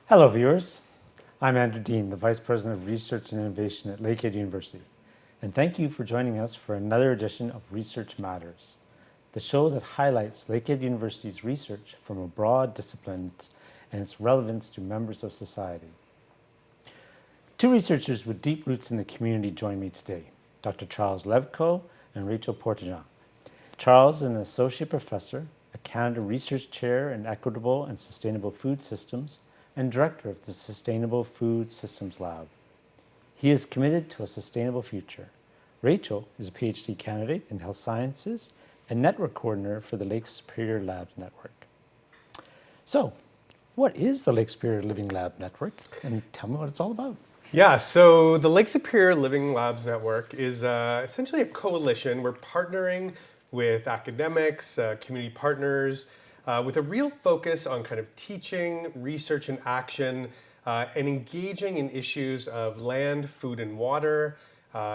Hello, viewers. I'm Andrew Dean, the Vice President of Research and Innovation at Lakehead University, and thank you for joining us for another edition of Research Matters, the show that highlights Lakehead University's research from a broad discipline and its relevance to members of society. Two researchers with deep roots in the community join me today, Dr. Charles Levkoe and Rachel Portinga. Charles is an Associate Professor, a Canada Research Chair in Equitable and Sustainable Food Systems, and Director of the Sustainable Food Systems Lab. He is committed to a sustainable future. Rachel is a PhD candidate in health sciences and network coordinator for the Lake Superior Labs Network. So, what is the Lake Superior Living Lab Network? And tell me what it's all about. Yeah, so the Lake Superior Living Labs Network is essentially a coalition. We're partnering with academics, community partners, with a real focus on kind of teaching, research and action, and engaging in issues of land, food and water,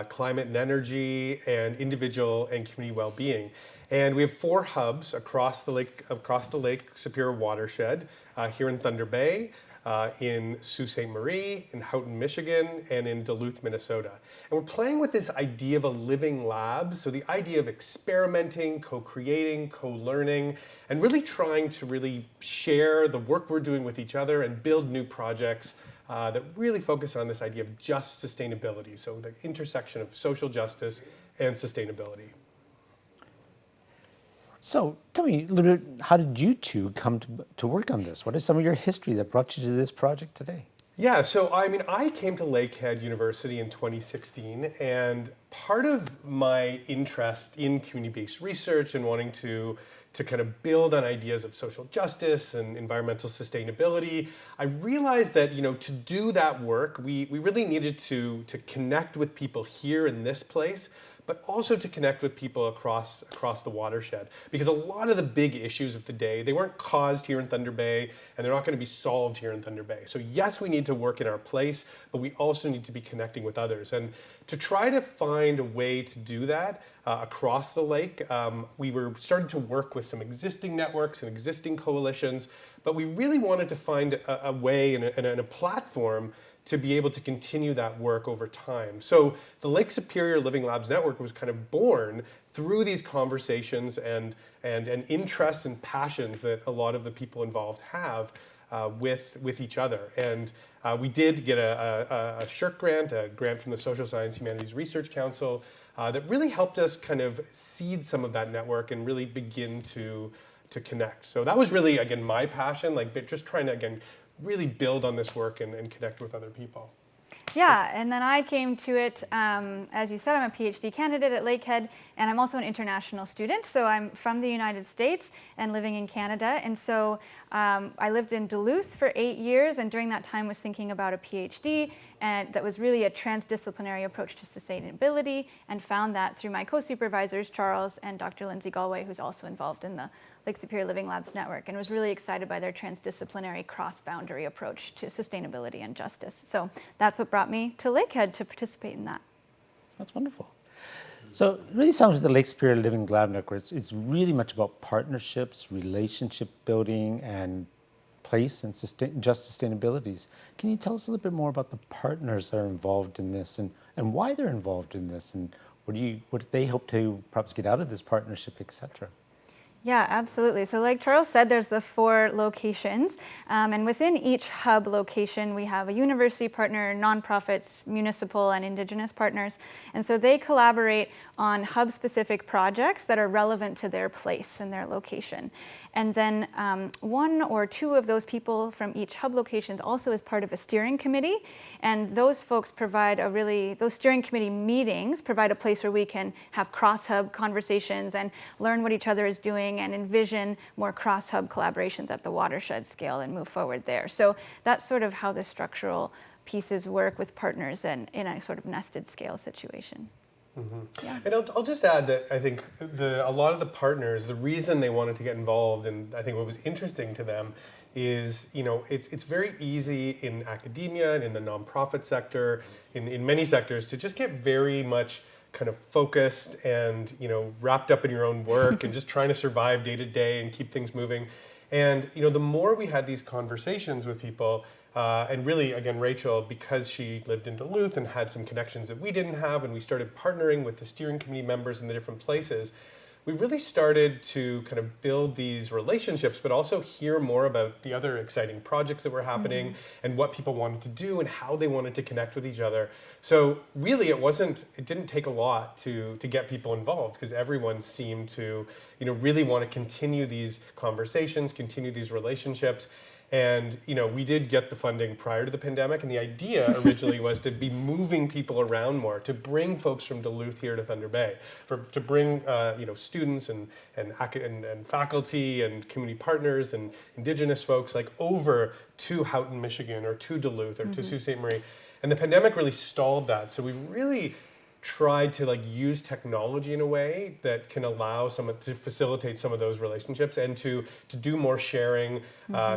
climate and energy, and individual and community well-being. And we have 4 hubs across the Lake Superior watershed, here in Thunder Bay, in Sault Ste. Marie, in Houghton, Michigan, and in Duluth, Minnesota. And we're playing with this idea of a living lab, so the idea of experimenting, co-creating, co-learning, and really trying to really share the work we're doing with each other and build new projects that really focus on this idea of just sustainability, so the intersection of social justice and sustainability. So, tell me a little bit, how did you two come to work on this? What is some of your history that brought you to this project today? Yeah, so I came to Lakehead University in 2016, and part of my interest in community-based research and wanting to kind of build on ideas of social justice and environmental sustainability, I realized that, to do that work, we really needed to connect with people here in this place, but also to connect with people across the watershed. Because a lot of the big issues of the day, they weren't caused here in Thunder Bay, and they're not going to be solved here in Thunder Bay. So yes, we need to work in our place, but we also need to be connecting with others. And to try to find a way to do that across the lake, we were starting to work with some existing networks and existing coalitions, but we really wanted to find a way and a platform to be able to continue that work over time. So the Lake Superior Living Labs Network was kind of born through these conversations and interests and passions that a lot of the people involved have with each other. And we did get a SSHRC grant, a grant from the Social Science Humanities Research Council, that really helped us kind of seed some of that network and really begin to connect. So that was really, again, my passion, like just trying to, again, really build on this work and connect with other people. Yeah, and then I came to it, as you said, I'm a PhD candidate at Lakehead, and I'm also an international student. So I'm from the United States and living in Canada. And so I lived in Duluth for 8 years, and during that time was thinking about a PhD, and that was really a transdisciplinary approach to sustainability, and found that through my co-supervisors, Charles and Dr. Lindsay Galway, who's also involved in the Lake Superior Living Labs Network, and was really excited by their transdisciplinary cross-boundary approach to sustainability and justice. So that's what brought me to Lakehead to participate in that. That's wonderful. So it really sounds like the Lake Superior Living Lab Network is really much about partnerships, relationship building, and place and just sustainabilities. Can you tell us a little bit more about the partners that are involved in this and why they're involved in this, and what do they hope to perhaps get out of this partnership, etc.? Yeah, absolutely. So like Charles said, there's the 4 locations, and within each hub location, we have a university partner, nonprofits, municipal, and Indigenous partners. And so they collaborate on hub-specific projects that are relevant to their place and their location. And then 1 or 2 of those people from each hub locations also is part of a steering committee. And those folks provide those steering committee meetings provide a place where we can have cross-hub conversations and learn what each other is doing and envision more cross-hub collaborations at the watershed scale and move forward there. So that's sort of how the structural pieces work with partners and in a sort of nested scale situation. Mm-hmm. Yeah. And I'll just add that I think a lot of the partners, the reason they wanted to get involved, and I think what was interesting to them is, it's very easy in academia and in the nonprofit sector, in many sectors, to just get very much kind of focused and, wrapped up in your own work and just trying to survive day to day and keep things moving. And the more we had these conversations with people, and really, again, Rachel, because she lived in Duluth and had some connections that we didn't have, and we started partnering with the steering committee members in the different places, we really started to kind of build these relationships, but also hear more about the other exciting projects that were happening and what people wanted to do and how they wanted to connect with each other. So really, it didn't take a lot to get people involved, because everyone seemed to, really want to continue these conversations, continue these relationships. And we did get the funding prior to the pandemic, and the idea originally was to be moving people around more, to bring folks from Duluth here to Thunder Bay, to bring students and faculty and community partners and Indigenous folks over to Houghton, Michigan, or to Duluth, or to Sault Ste. Marie. And the pandemic really stalled that. So we really tried to use technology in a way that can allow someone to facilitate some of those relationships, and to do more sharing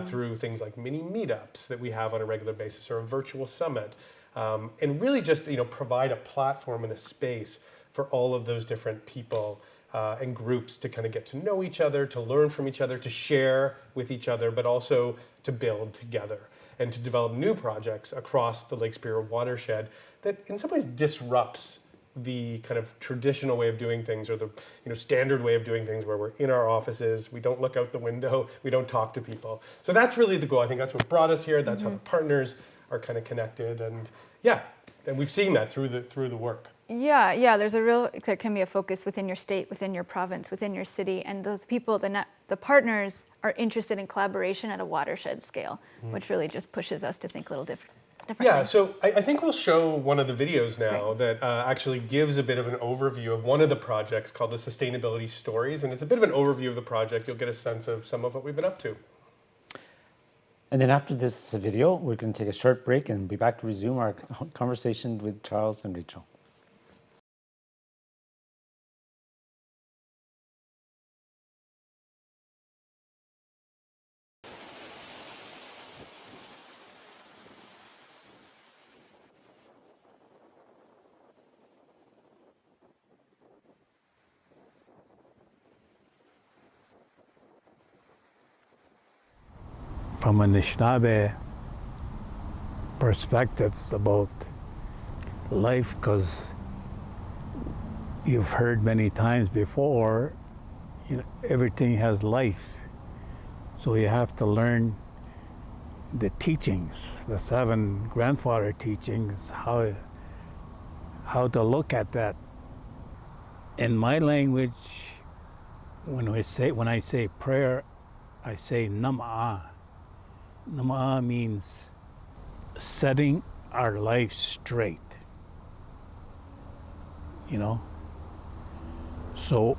through things like mini meetups that we have on a regular basis, or a virtual summit, and really just provide a platform and a space for all of those different people and groups to kind of get to know each other, to learn from each other, to share with each other, but also to build together and to develop new projects across the Lake Superior watershed that in some ways disrupts the kind of traditional way of doing things, or the standard way of doing things, where we're in our offices, we don't look out the window, we don't talk to people. So that's really the goal. I think that's what brought us here. That's how the partners are kind of connected, and and we've seen that through the work. Yeah, there can be a focus within your state, within your province, within your city, and those people, the partners are interested in collaboration at a watershed scale, which really just pushes us to think a little differently. Yeah, so I think we'll show one of the videos now that actually gives a bit of an overview of one of the projects called the Sustainability Stories, and it's a bit of an overview of the project. You'll get a sense of some of what we've been up to. And then after this video, we're going to take a short break and be back to resume our conversation with Charles and Rachel. From a Anishinaabe perspectives about life, because you've heard many times before, everything has life. So you have to learn the teachings, the 7 grandfather teachings, how to look at that. In my language, when I say prayer, I say Nam'a. Nam'a means setting our life straight, So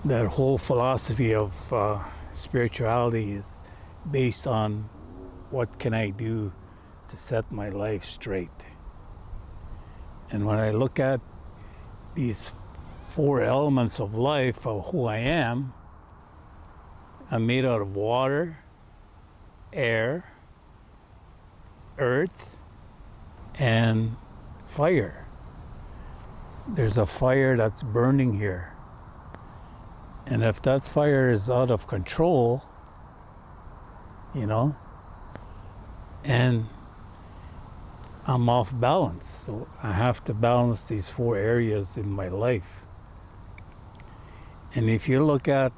that whole philosophy of spirituality is based on what can I do to set my life straight. And when I look at these 4 elements of life of who I am, I'm made out of water, air, earth, and fire. There's a fire that's burning here. And if that fire is out of control, and I'm off balance, so I have to balance these 4 areas in my life. And if you look at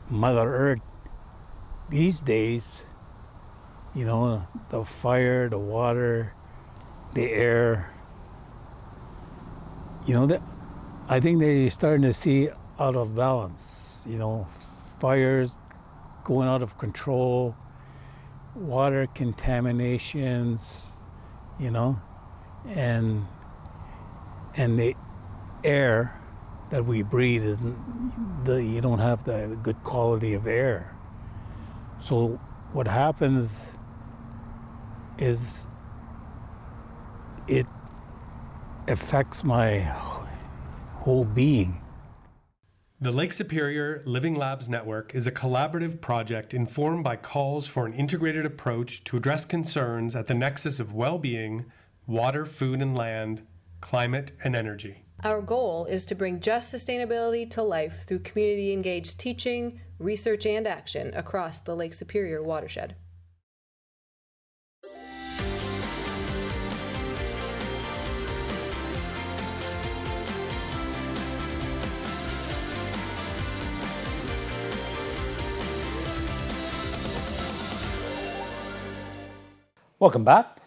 Mother Earth these days, the fire, the water, the air, I think they're starting to see out of balance, fires going out of control, water contaminations, and the air that we breathe you don't have the good quality of air. So what happens is it affects my whole being. The Lake Superior Living Labs Network is a collaborative project informed by calls for an integrated approach to address concerns at the nexus of well-being, water, food and land, climate, and energy. Our goal is to bring just sustainability to life through community-engaged teaching, research and action across the Lake Superior watershed. Welcome back.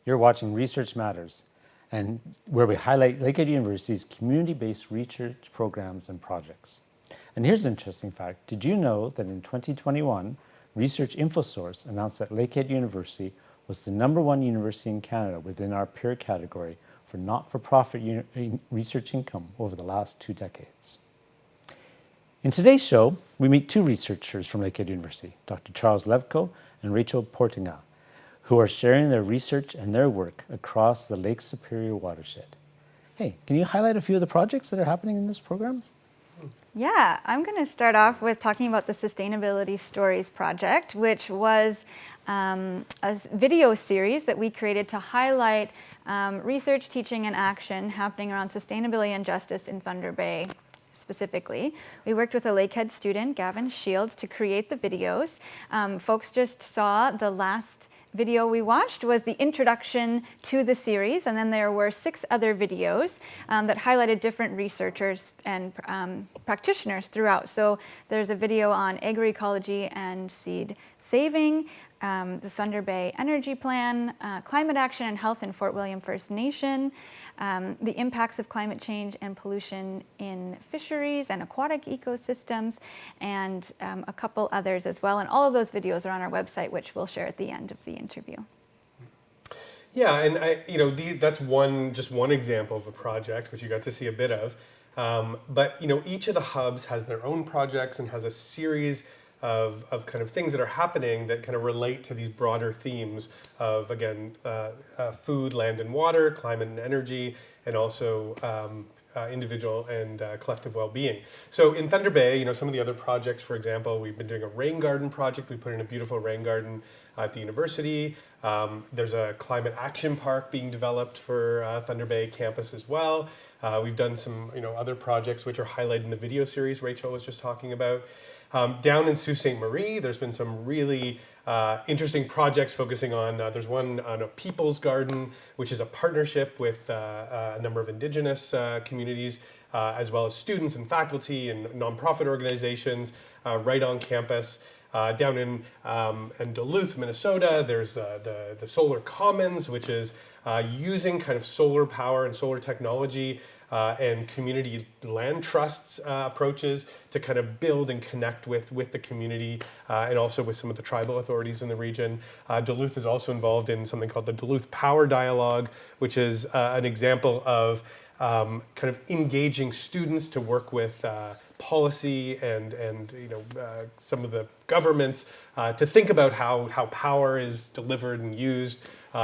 You're watching Research Matters, and where we highlight Lakehead University's community-based research programs and projects. And here's an interesting fact. Did you know that in 2021, Research InfoSource announced that Lakehead University was the #1 university in Canada within our peer category for not-for-profit research income over the last 2 decades? In today's show, we meet 2 researchers from Lakehead University, Dr. Charles Levkoe and Rachel Portinga, who are sharing their research and their work across the Lake Superior watershed. Hey, can you highlight a few of the projects that are happening in this program? Yeah, I'm going to start off with talking about the Sustainability Stories project, which was a video series that we created to highlight research, teaching, and action happening around sustainability and justice in Thunder Bay. Specifically, we worked with a Lakehead student, Gavin Shields, to create the videos. Folks just saw the last video we watched was the introduction to the series, and then there were 6 other videos that highlighted different researchers and practitioners throughout. So there's a video on agroecology and seed saving, the Thunder Bay Energy Plan, climate action and health in Fort William First Nation, the impacts of climate change and pollution in fisheries and aquatic ecosystems, and a couple others as well. And all of those videos are on our website, which we'll share at the end of the interview. Yeah, and that's just one example of a project which you got to see a bit of. But each of the hubs has their own projects and has a series of kind of things that are happening that kind of relate to these broader themes of, again, food, land and water, climate and energy, and also individual and collective well-being. So in Thunder Bay, some of the other projects, for example, we've been doing a rain garden project. We put in a beautiful rain garden at the university. There's a climate action park being developed for Thunder Bay campus as well. We've done some other projects which are highlighted in the video series Rachel was just talking about. Down in Sault Ste. Marie, there's been some really interesting projects focusing on, there's one on a people's garden, which is a partnership with a number of Indigenous communities, as well as students and faculty and nonprofit organizations right on campus. Down in Duluth, Minnesota, there's the Solar Commons, which is using kind of solar power and solar technology and community land trusts approaches to kind of build and connect with the community and also with some of the tribal authorities in the region. Duluth is also involved in something called the Duluth Power Dialogue, which is an example of kind of engaging students to work with policy and some of the governments to think about how power is delivered and used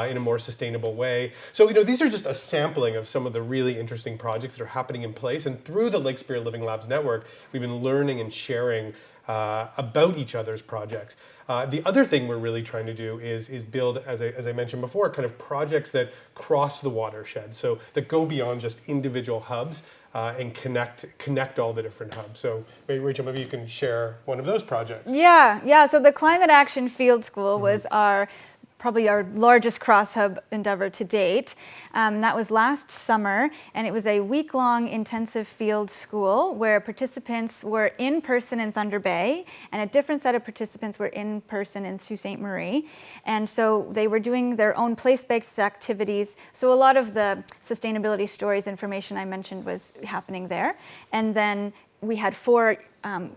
in a more sustainable way. So these are just a sampling of some of the really interesting projects that are happening in place. And through the Lake Superior Living Labs Network, we've been learning and sharing about each other's projects. The other thing we're really trying to do is build, as I mentioned before, kind of projects that cross the watershed, so that go beyond just individual hubs and connect all the different hubs. So maybe, Rachel, maybe you can share one of those projects. Yeah. So the Climate Action Field School was probably our largest cross-hub endeavor to date. That was last summer, and it was a week-long intensive field school where participants were in person in Thunder Bay, and a different set of participants were in person in Sault Ste. Marie. And so they were doing their own place-based activities. So a lot of the sustainability stories information I mentioned was happening there. And then we had 4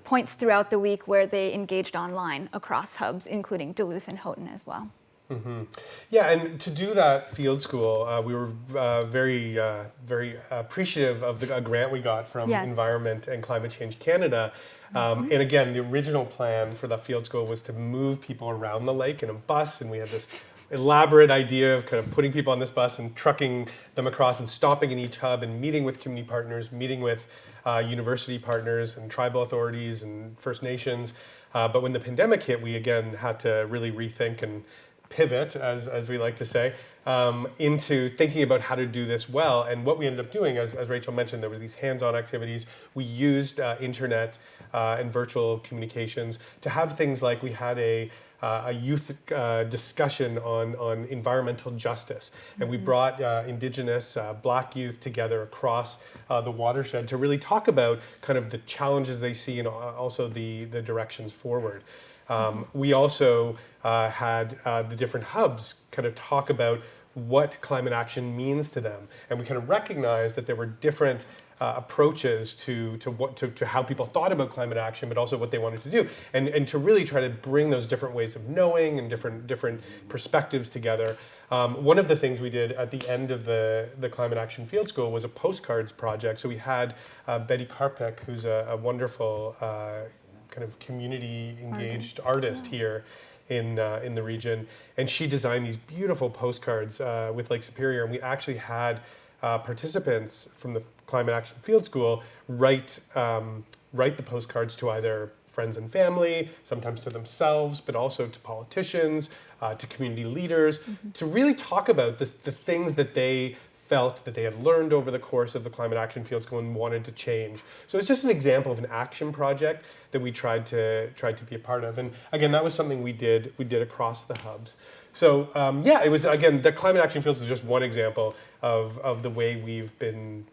points throughout the week where they engaged online across hubs, including Duluth and Houghton as well. Mm-hmm. Yeah, and to do that field school, we were very appreciative of a grant we got from Environment and Climate Change Canada. And again, the original plan for that field school was to move people around the lake in a bus, and we had this elaborate idea of kind of putting people on this bus and trucking them across and stopping in each hub and meeting with community partners, meeting with university partners and tribal authorities and First Nations. But when the pandemic hit, we again had to really rethink and pivot, as we like to say, into thinking about how to do this well. And what we ended up doing, as Rachel mentioned, there were these hands-on activities. We used internet and virtual communications to have things like we had a youth discussion on environmental justice. And we brought Indigenous Black youth together across the watershed to really talk about kind of the challenges they see and also the directions forward. We also had the different hubs kind of talk about what climate action means to them. And we kind of recognized that there were different approaches to how people thought about climate action, but also what they wanted to do, and to really try to bring those different ways of knowing and different perspectives together. One of the things we did at the end of the Climate Action Field School was a postcards project. So we had Betty Karpik, who's a wonderful kind of community engaged artist here in the region, and she designed these beautiful postcards with Lake Superior, and we actually had participants from the Climate Action Field School write the postcards to either friends and family, sometimes to themselves, but also to politicians, to community leaders, to really talk about the things that they felt that they had learned over the course of the Climate Action Field School and wanted to change. So it's just an example of an action project that we tried to be a part of. And again, that was something we did across the hubs. So it was, again, the Climate Action Field School is just one example of the way we've been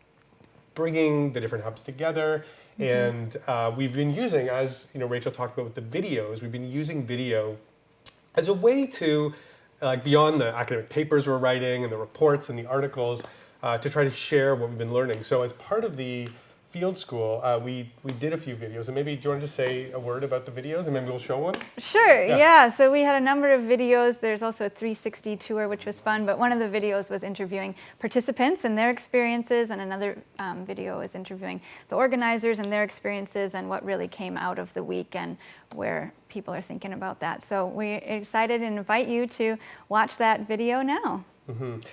bringing the different hubs together. And we've been using, as Rachel talked about with the videos, we've been using video as a way to, beyond the academic papers we're writing and the reports and the articles, to try to share what we've been learning. So as part of the field school, we did a few videos, and maybe do you want to just say a word about the videos, and maybe we'll show one? Sure, yeah. So we had a number of videos. There's also a 360 tour, which was fun, but one of the videos was interviewing participants and their experiences, and another video was interviewing the organizers and their experiences and what really came out of the week and where people are thinking about that. So we're excited and invite you to watch that video now.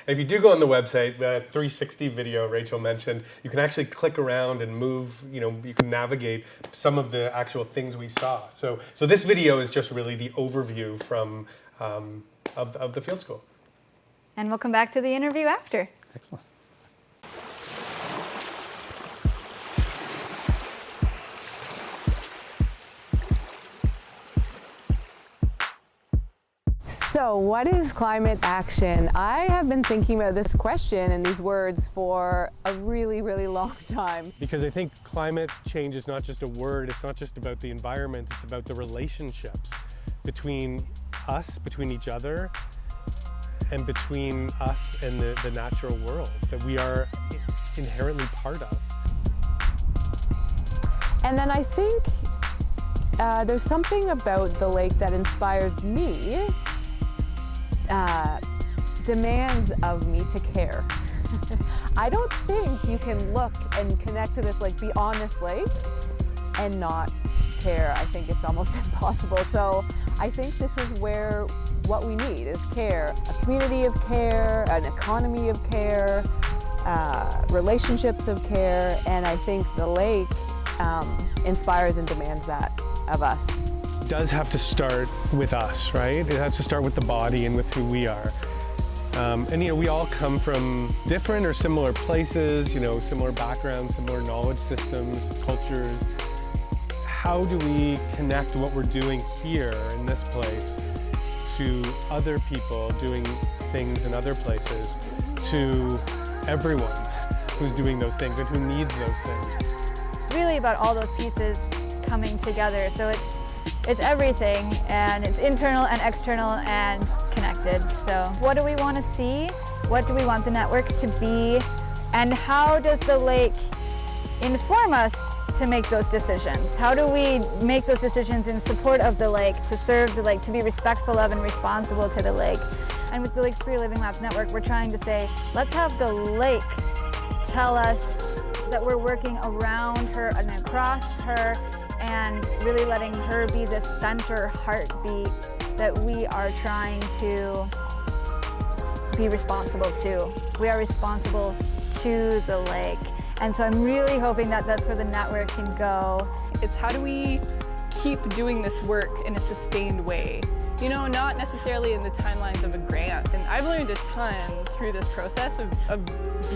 If you do go on the website, the 360 video Rachel mentioned, you can actually click around and move, you can navigate some of the actual things we saw. So this video is just really the overview from of the field school. And we'll come back to the interview after. Excellent. So what is climate action? I have been thinking about this question and these words for a really, really long time. Because I think climate change is not just a word, it's not just about the environment, it's about the relationships between us, between each other, and between us and the natural world that we are inherently part of. And then I think there's something about the lake that inspires me. Demands of me to care. I don't think you can look and connect to this lake, be on this lake, and not care. I think it's almost impossible. So I think this is where what we need is care, a community of care, an economy of care, relationships of care, and I think the lake inspires and demands that of us. Does have to start with us, right? It has to start with the body and with who we are. And we all come from different or similar places, similar backgrounds, similar knowledge systems, cultures. How do we connect what we're doing here in this place to other people doing things in other places, to everyone who's doing those things and who needs those things? Really about all those pieces coming together. So it's everything, and it's internal and external and connected. So what do we want to see? What do we want the network to be? And how does the lake inform us to make those decisions? How do we make those decisions in support of the lake, to serve the lake, to be respectful of and responsible to the lake? And with the Lake Superior Living Labs Network, we're trying to say, let's have the lake tell us that we're working around her and across her, and really letting her be the center heartbeat that we are trying to be responsible to. We are responsible to the lake. And so I'm really hoping that that's where the network can go. It's how do we keep doing this work in a sustained way? You know, not necessarily in the timelines of a grant. And I've learned a ton through this process of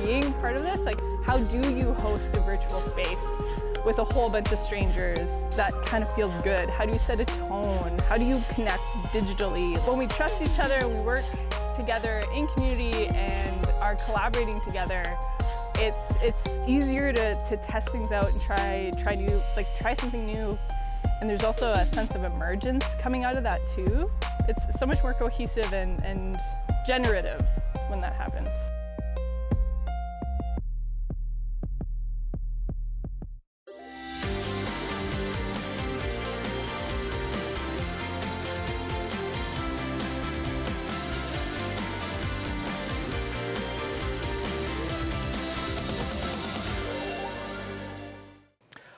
being part of this. Like, how do you host a virtual space with a whole bunch of strangers that kind of feels good? How do you set a tone? How do you connect digitally? When we trust each other and we work together in community and are collaborating together, it's easier to test things out and try something new. And there's also a sense of emergence coming out of that too. It's so much more cohesive and generative when that happens.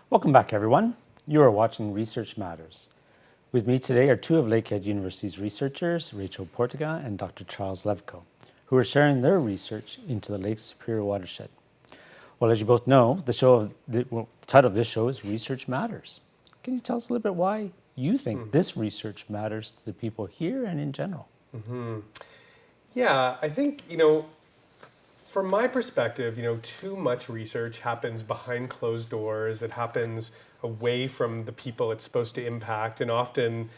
Welcome back, everyone. You are watching Research Matters. With me today are two of Lakehead University's researchers, Rachel Portinga and Dr. Charles Levkoe, who are sharing their research into the Lake Superior watershed. Well, as you both know, the title of this show is Research Matters. Can you tell us a little bit why you think this research matters to the people here and in general? Yeah, I think, from my perspective, too much research happens behind closed doors. It happens away from the people it's supposed to impact. And often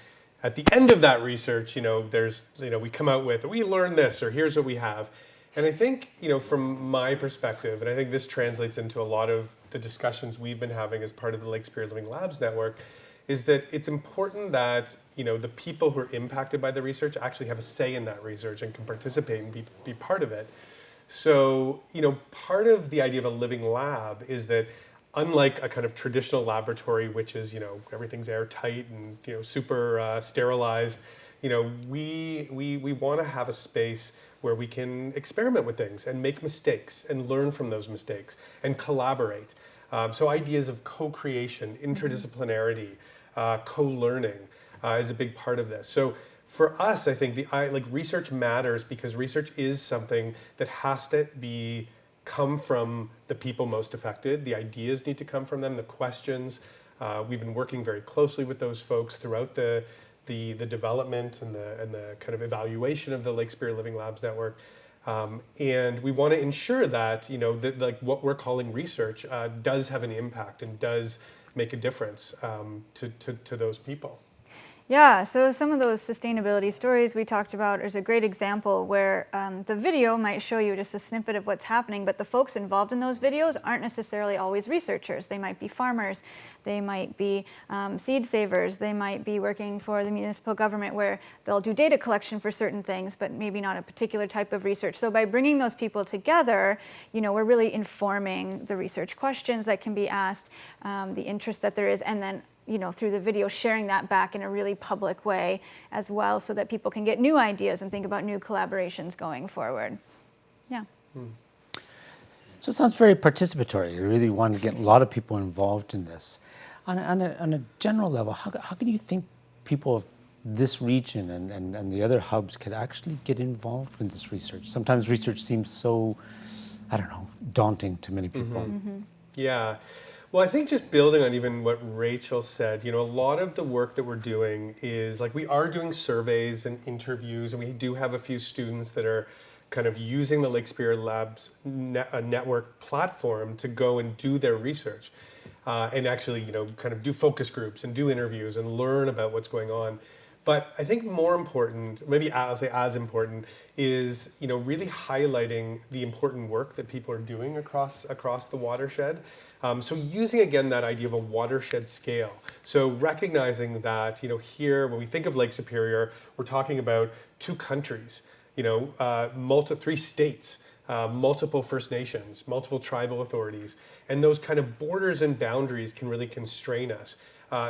at the end of that research, we come out with, we learned this, or here's what we have. And I think, from my perspective, and I think this translates into a lot of the discussions we've been having as part of the Lake Superior Living Labs Network, is that it's important that, the people who are impacted by the research actually have a say in that research and can participate and be part of it. So, part of the idea of a living lab is that unlike a kind of traditional laboratory, which is, everything's airtight and, super sterilized, we want to have a space where we can experiment with things and make mistakes and learn from those mistakes and collaborate. So ideas of co-creation, interdisciplinarity, co-learning is a big part of this. So for us, I think research matters because research is something that has to come from the people most affected. The ideas need to come from them, the questions. We've been working very closely with those folks throughout the development and the kind of evaluation of the Lake Superior Living Labs Network. And we want to ensure that, what we're calling research does have an impact and does make a difference to those people. Yeah, so some of those sustainability stories we talked about is a great example where the video might show you just a snippet of what's happening, but the folks involved in those videos aren't necessarily always researchers. They might be farmers, they might be seed savers, they might be working for the municipal government where they'll do data collection for certain things, but maybe not a particular type of research. So by bringing those people together, we're really informing the research questions that can be asked, the interest that there is, and then through the video, sharing that back in a really public way as well so that people can get new ideas and think about new collaborations going forward. Yeah. So it sounds very participatory. You really want to get a lot of people involved in this. On a general level, how can you think people of this region and the other hubs could actually get involved with this research? Sometimes research seems so, daunting to many people. Yeah. Well, I think just building on even what Rachel said, a lot of the work that we're doing is we are doing surveys and interviews, and we do have a few students that are kind of using the Lake Superior Labs network platform to go and do their research and actually, kind of do focus groups and do interviews and learn about what's going on. But I think more important, maybe I'll say as important, is really highlighting the important work that people are doing across the watershed. So using again that idea of a watershed scale. So recognizing that here when we think of Lake Superior, we're talking about 2 countries, 3 states, multiple First Nations, multiple tribal authorities, and those kind of borders and boundaries can really constrain us.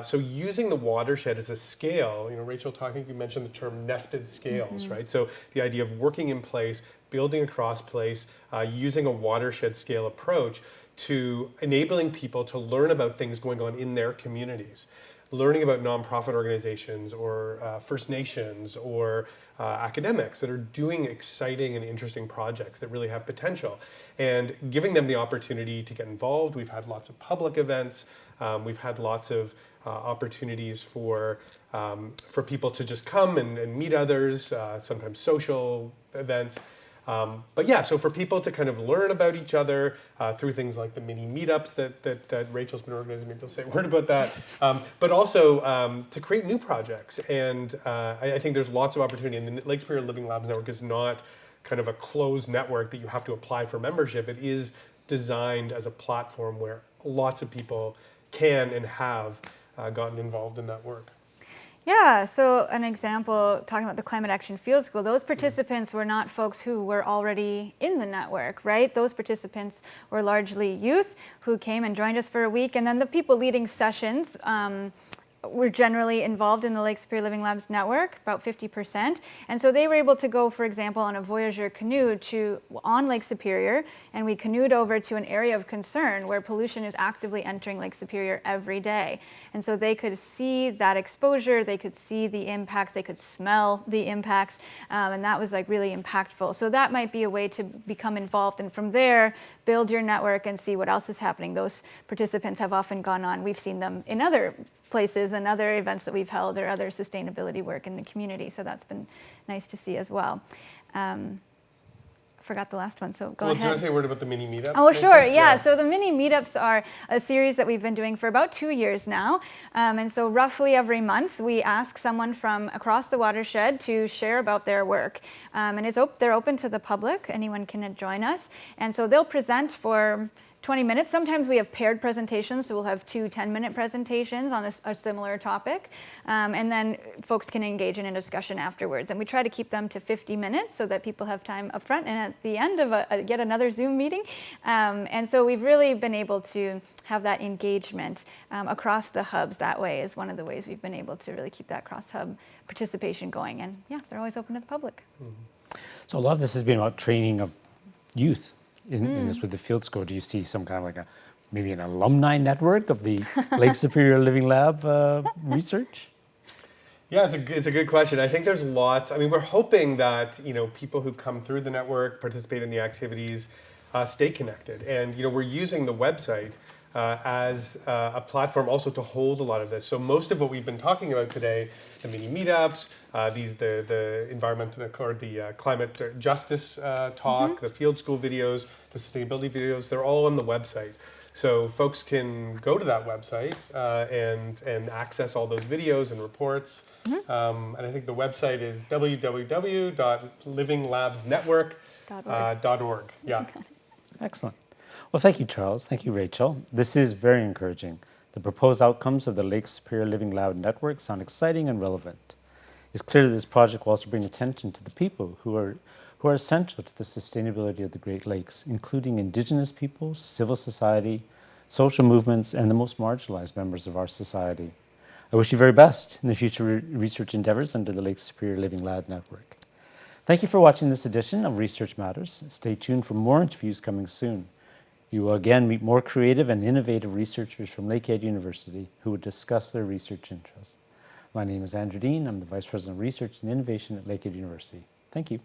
So using the watershed as a scale, Rachel you mentioned the term nested scales, right? So the idea of working in place, building across place, using a watershed scale approach to enabling people to learn about things going on in their communities, learning about nonprofit organizations or First Nations or academics that are doing exciting and interesting projects that really have potential, and giving them the opportunity to get involved. We've had lots of public events. We've had lots of opportunities for people to just come and meet others, sometimes social events. But yeah, so for people to kind of learn about each other through things like the mini meetups that Rachel's been organizing, maybe you'll say a word about that, but also to create new projects. And I think there's lots of opportunity. And the Lake Superior Living Labs Network is not kind of a closed network that you have to apply for membership. It is designed as a platform where lots of people can and have gotten involved in that work. Yeah, so an example, talking about the Climate Action Field School, those participants were not folks who were already in the network, right? Those participants were largely youth who came and joined us for a week, and then the people leading sessions were generally involved in the Lake Superior Living Labs network, about 50%. And so they were able to go, for example, on a Voyageur canoe on Lake Superior, and we canoed over to an area of concern where pollution is actively entering Lake Superior every day. And so they could see that exposure, they could see the impacts, they could smell the impacts, and that was like really impactful. So that might be a way to become involved, and from there, build your network and see what else is happening. Those participants have often gone on, we've seen them in other places and other events that we've held or other sustainability work in the community. So that's been nice to see as well. Forgot the last one, so go ahead. Do you want to say a word about the mini meetups? Oh, sure, yeah. So the mini meetups are a series that we've been doing for about 2 years now. And so roughly every month, we ask someone from across the watershed to share about their work. And they're open to the public. Anyone can join us. And so they'll present for 20 minutes. Sometimes we have paired presentations, so we'll have 2 10-minute presentations on a similar topic. And then folks can engage in a discussion afterwards. And we try to keep them to 50 minutes so that people have time up front and at the end of yet another Zoom meeting. And so we've really been able to have that engagement across the hubs. That way is one of the ways we've been able to really keep that cross-hub participation going. And yeah, they're always open to the public. So a lot of this has been about training of youth in this with the field school. Do you see some kind of like maybe an alumni network of the Lake Superior Living Lab research? Yeah, it's a good question. I think there's lots. I mean, we're hoping that people who come through the network, participate in the activities, stay connected. And we're using the website as a platform also to hold a lot of this. So most of what we've been talking about today, the mini meetups, the environmental or the climate justice talk, the field school videos, the sustainability videos, they're all on the website. So folks can go to that website and access all those videos and reports. And I think the website is www.livinglabsnetwork.org. Yeah. Excellent. Well, thank you, Charles. Thank you, Rachel. This is very encouraging. The proposed outcomes of the Lake Superior Living Lab Network sound exciting and relevant. It's clear that this project will also bring attention to the people who are essential to the sustainability of the Great Lakes, including Indigenous peoples, civil society, social movements, and the most marginalized members of our society. I wish you very best in the future research endeavors under the Lake Superior Living Lab Network. Thank you for watching this edition of Research Matters. Stay tuned for more interviews coming soon. You will again meet more creative and innovative researchers from Lakehead University who will discuss their research interests. My name is Andrew Dean. I'm the Vice President of Research and Innovation at Lakehead University. Thank you.